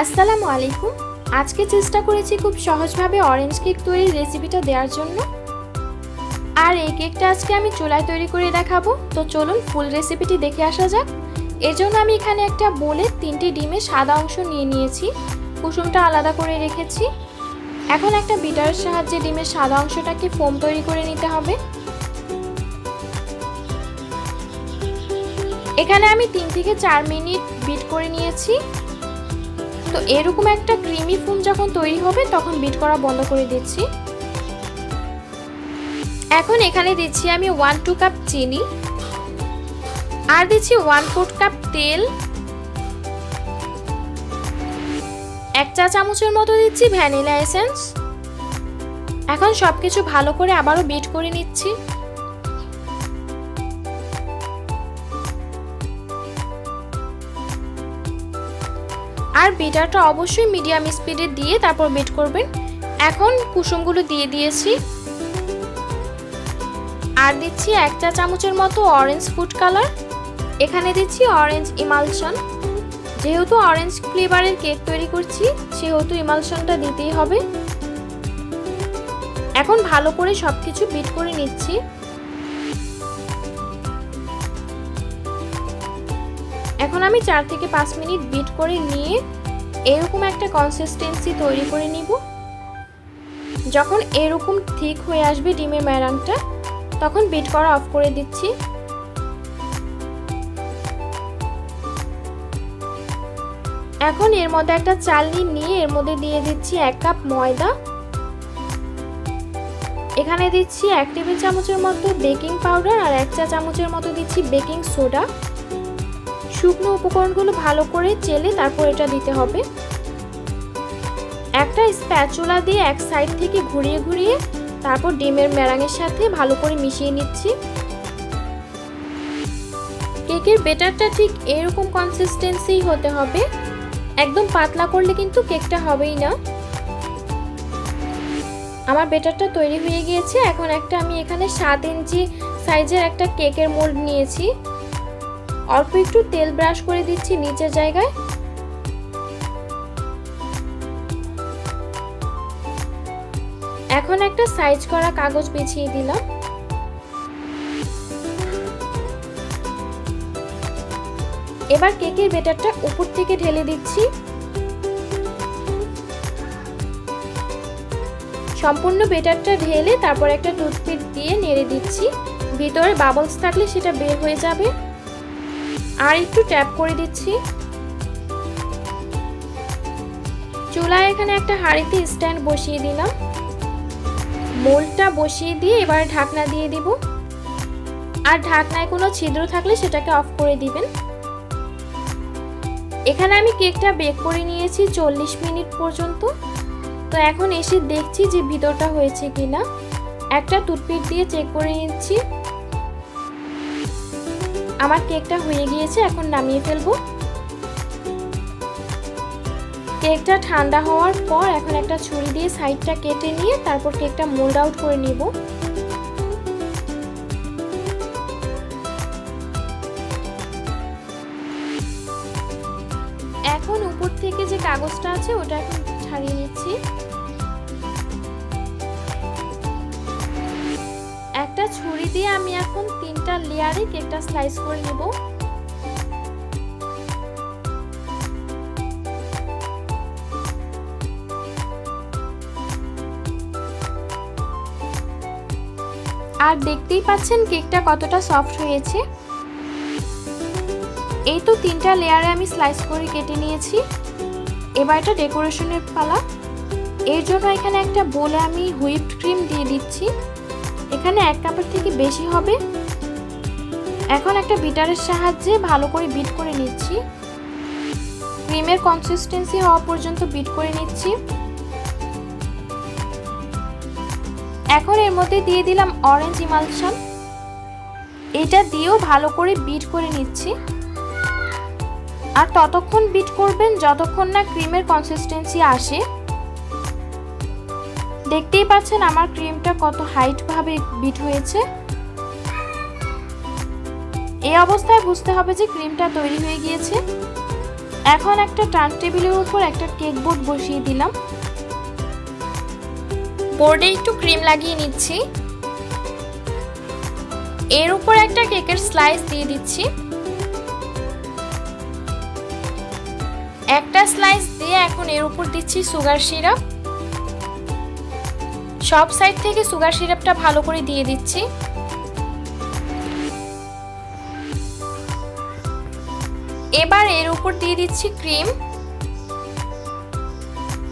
আসসালামু আলাইকুম। আজকে চেষ্টা করেছি খুব সহজভাবে অরেঞ্জ কেক তৈরির রেসিপিটা দেওয়ার জন্য। আর এই কেকটা আজকে আমি চুলায় তৈরি করে দেখাবো। তো চলুন ফুল রেসিপিটি দেখে আসা যাক। এর জন্য আমি এখানে একটা বোলে 3টি ডিমের সাদা অংশ নিয়ে নিয়েছি, কুসুমটা আলাদা করে রেখেছি। এখন একটা বিটারের সাহায্যে ডিমের সাদা অংশটাকে ফোম তৈরি করে নিতে হবে। এখানে আমি 3 থেকে 4 মিনিট বিট করে নিয়েছি। তো এরকম একটা ক্রিমি ফোম যখন তৈরি হবে তখন বিট করা বন্ধ করে দিচ্ছি। এখন এখানে দিচ্ছি আমি 1-2 কাপ চিনি, আর দিচ্ছি 1/4 কাপ তেল, 1 চা চামচের মতো দিচ্ছি ভ্যানিলা এসেন্স। এখন সবকিছু ভালো করে আবারও বিট করে নিচ্ছি। আর বিটারটা অবশ্যই মিডিয়াম স্পিডে দিয়ে তারপর বিট করবেন। এখন কুসুমগুলো দিয়ে দিয়েছি, আর দিচ্ছি 1 চা চামচের মতো অরেঞ্জ ফুড কালার। এখানে দিচ্ছি অরেঞ্জ ইমালশন। যেহেতু অরেঞ্জ ফ্লেভারের কেক তৈরি করছি সেহেতু ইমালশনটা দিতেই হবে। এখন ভালো করে সবকিছু বিট করে নিচ্ছি। এখন আমি 4 থেকে 5 মিনিট বিট করে নিয়ে এরকম একটা কনসিস্টেন্সি তৈরি করে নিব। যখন এরকম ঠিক হয়ে আসবে ডিমের ম্যারাংটা, তখন বিট করা অফ করে দিচ্ছি। এখন এর মধ্যে একটা চালনি নিয়ে এর মধ্যে দিয়ে দিচ্ছি 1 কাপ ময়দা। এখানে দিচ্ছি 1 টেবিল চামচের মতো বেকিং পাউডার, আর 1 চা চামচের মতো দিচ্ছি বেকিং সোডা। শুকনো উপকরণগুলো ভালো করে চেলে তারপর এটা দিতে হবে। একটা স্প্যাচুলা দিয়ে এক সাইড থেকে ঘুরিয়ে ঘুরিয়ে তারপর ডিমের ম্যারাঙের সাথে ভালো করে মিশিয়ে নিচ্ছি। কেকের ব্যাটারটা ঠিক এরকম কনসিস্টেন্সি হতে হবে। একদম পাতলা করলে কিন্তু কেকটা হবেই না। আমার ব্যাটারটা তৈরি হয়ে গিয়েছে। এখন আমি এখানে 7 ইঞ্চি সাইজের একটা কেকের মোল্ড নিয়েছি। অল্প একটু তেল ব্রাশ করে দিচ্ছি নিচের জায়গায়। এখন একটা সাইজ করা কাগজ বিছিয়ে দিলাম। এবার কেকের ব্যাটারটা উপর থেকে ঢেলে দিচ্ছি। সম্পূর্ণ ব্যাটারটা ঢেলে তারপর একটা টুথপিক দিয়ে নেড়ে দিচ্ছি। ভিতরে বাবলস থাকলে সেটা বের হয়ে যাবে। আর একটু ট্যাপ করে দিচ্ছি। চুলায় এখানে একটা হাঁড়িতে স্ট্যান্ড বসিয়ে দিলাম। মোল্ডটা বসিয়ে দিয়ে এবার ঢাকনা দিয়ে দিব। আর ঢাকনায় কোনো ছিদ্র থাকলে সেটাকে অফ করে দিবেন। এখানে আমি কেকটা বেক করে নিয়েছি 40 মিনিট পর্যন্ত। তো এখন এসে দেখছি যে ভিতরটা হয়েছে কিনা। একটা টুথপিক দিয়ে চেক করে নিচ্ছি। আমার কেকটা হয়ে গিয়েছে। এখন নামিয়ে ফেলবো। কেকটা ঠান্ডা হওয়ার পর এখন একটা ছুরি দিয়ে সাইডটা কেটে নিয়ে তারপর কেকটা মোল্ড আউট করে নিব। এখন উপর থেকে যে কাগজটা আছে ওটা এখন ছাড়িয়ে নিচ্ছি। একটা ছুরি দিয়ে আমি এখন 3টা লেয়ারে কেকটা স্লাইস করে নেব। আর দেখতেই পাচ্ছেন কেকটা কতটা সফট হয়েছে। এই তো 3টা লেয়ারে আমি স্লাইস করে কেটে নিয়েছি। এবার এটা ডেকোরেশনের পালা। এর জন্য এখানে একটা বোলে আমি হুইপড ক্রিম দিয়ে দিচ্ছি। এখানে 1 কাপের থেকে বেশি হবে। এখন একটা বিটারের সাহায্যে ভালো করে বিট করে নিচ্ছি। ক্রিমের কনসিস্টেন্সি হওয়া পর্যন্ত বিট করে নিচ্ছি। এখন এর মধ্যে দিয়ে দিলাম অরেঞ্জ ইমালশন। এটা দিয়েও ভালো করে বিট করে নিচ্ছি। আর ততক্ষণ বিট করবেন যতক্ষণ না ক্রিমের কনসিস্টেন্সি আসে। দেখতেই পাচ্ছেন আমার ক্রিমটা কত হাইট ভাবে বিট হয়েছে। এই অবস্থায় বুঝতে হবে যে ক্রিমটা তৈরি হয়ে গিয়েছে। এখন একটা টার্ন টেবিলের উপর একটা কেক বোর্ড বসিয়ে দিলাম। বোর্ডে একটু ক্রিম লাগিয়ে নিচ্ছি। এর উপর একটা কেকের স্লাইস দিয়ে দিচ্ছি। একটা স্লাইস দিয়ে এখন এর উপর দিচ্ছি সুগার সিরাপ। সব সাইড থেকে সুগার সিরাপটা ভালো করে দিয়ে দিচ্ছি। এবার এর উপর দিয়ে দিচ্ছি ক্রিম।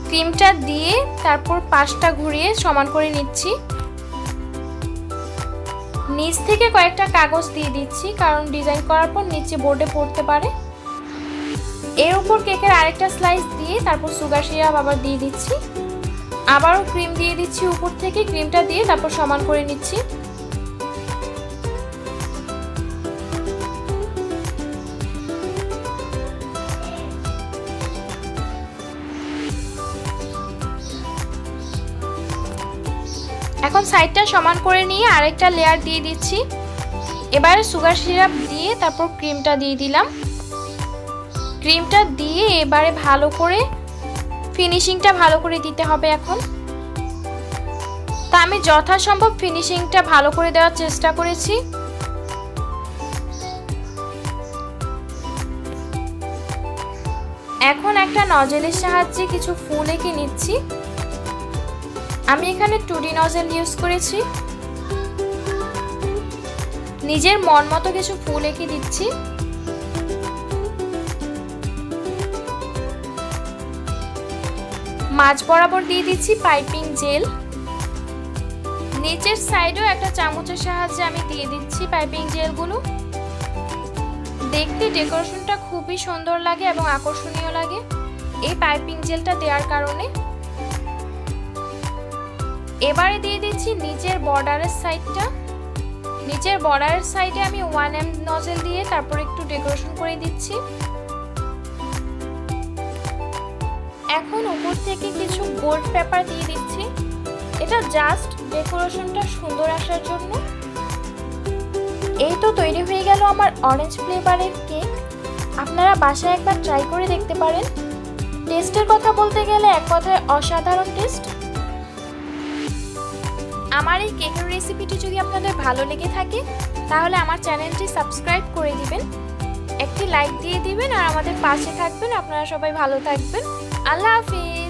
ক্রিমটা দিয়ে তারপর পাশটা ঘুরিয়ে সমান করে নিচ্ছি। নিচ থেকে কয়েকটা কাগজ দিয়ে দিচ্ছি, কারণ ডিজাইন করার পর নিচে বোর্ডে পড়তে পারে। এর উপর কেকের আরেকটা স্লাইস দিয়ে তারপর সুগার সিরাপ আবার দিয়ে দিচ্ছি। আবারও ক্রিম দিয়ে দিচ্ছি উপর থেকে, ক্রিমটা দিয়ে তারপর সমান করে নিচ্ছি। এখন সাইডটা সমান করে নিয়ে আরেকটা লেয়ার দিয়ে দিচ্ছি। এবারে সুগার সিরাপ দিয়ে তারপর ক্রিমটা দিয়ে দিলাম। ক্রিমটা দিয়ে এবারে ভালো করে ফিনিশিংটা ভালো করে দিতে হবে। এখন তা আমি যথাসম্ভব ফিনিশিংটা ভালো করে দেওয়ার চেষ্টা করেছি। এখন একটা নজেলের সাহায্যে কিছু ফুল এঁকে নিচ্ছি। আমি এখানে 2D নজেল ইউজ করেছি। নিজের মন মতো কিছু ফুল এঁকে দিচ্ছি। মাঝ বরাবর দিয়ে দিচ্ছি পাইপিং জেল। নিচের সাইডেও একটা চামচের সাহায্যে আমি দিয়ে দিচ্ছি পাইপিং জেলগুলো। দেখতে ডেকোরেশনটা খুবই সুন্দর লাগে এবং আকর্ষণীয় লাগে এই পাইপিং জেলটা দেওয়ার কারণে। এবারে দিয়ে দিচ্ছি নিচের বর্ডারের সাইডটা। নিচের বর্ডারের সাইডে আমি 1M নজেল দিয়ে তারপর একটু ডেকোরেশন করে দিচ্ছি। এখন উপর থেকে কিছু গোল্ড পেপার দিয়ে দিচ্ছি। এটা জাস্ট ডেকোরেশনটা সুন্দর আসার জন্য। এই তো তৈরি হয়ে গেল আমার অরেঞ্জ ফ্লেভারের কেক। আপনারা বাসায় একবার ট্রাই করে দেখতে পারেন। টেস্টের কথা বলতে গেলে এক কথায় অসাধারণ টেস্ট। আমার এই কেকের রেসিপিটি যদি আপনাদের ভালো লেগে থাকে তাহলে আমার চ্যানেলটি সাবস্ক্রাইব করে দিবেন, একটি লাইক দিয়ে দিবেন আর আমাদের পাশে থাকবেন। আপনারা সবাই ভালো থাকবেন। আল্লাহ হাফেজ।